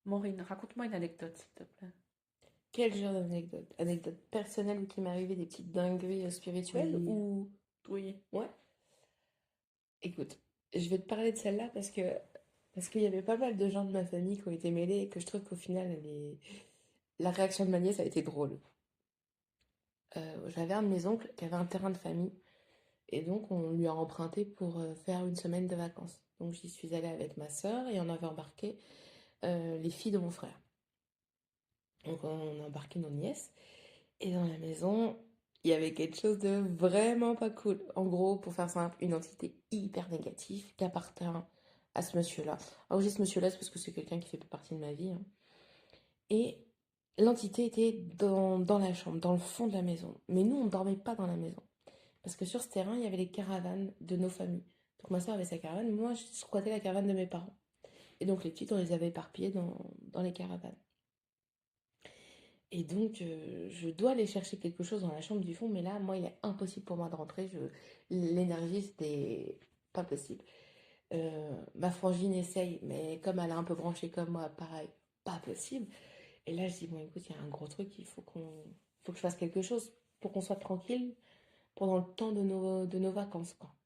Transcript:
Maureen, raconte-moi une anecdote, s'il te plaît. Quel genre d'anecdote? Anecdote personnelle où il m'est arrivé des petites dingueries spirituelles Oui, ou... oui. Ouais, écoute, je vais te parler de celle-là parce qu'il y avait pas mal de gens de ma famille qui ont été mêlés et que je trouve qu'au final, la réaction de ma nièce a été drôle. J'avais un de mes oncles qui avait un terrain de famille et donc on lui a emprunté pour faire une semaine de vacances. Donc j'y suis allée avec ma sœur et on avait embarqué les filles de mon frère. Donc on a embarqué nos nièces. Et dans la maison, il y avait quelque chose de vraiment pas cool. En gros, pour faire simple, une entité hyper négative qui appartient à ce monsieur-là. Alors, je dis ce monsieur-là, c'est parce que c'est quelqu'un qui fait partie de ma vie, hein. Et l'entité était dans la chambre, dans le fond de la maison. Mais nous, on ne dormait pas dans la maison. Parce que sur ce terrain, il y avait les caravanes de nos familles. Donc ma soeur avait sa caravane, moi, je squattais la caravane de mes parents. Et donc les petites, on les avait éparpillées dans les caravanes. Et donc, je dois aller chercher quelque chose dans la chambre du fond, mais là, moi, il est impossible pour moi de rentrer. L'énergie, c'était pas possible. Ma frangine essaye, mais comme elle est un peu branchée comme moi, pareil, pas possible. Et là, je dis, bon, écoute, il y a un gros truc, faut que je fasse quelque chose pour qu'on soit tranquille pendant le temps de nos vacances, quoi.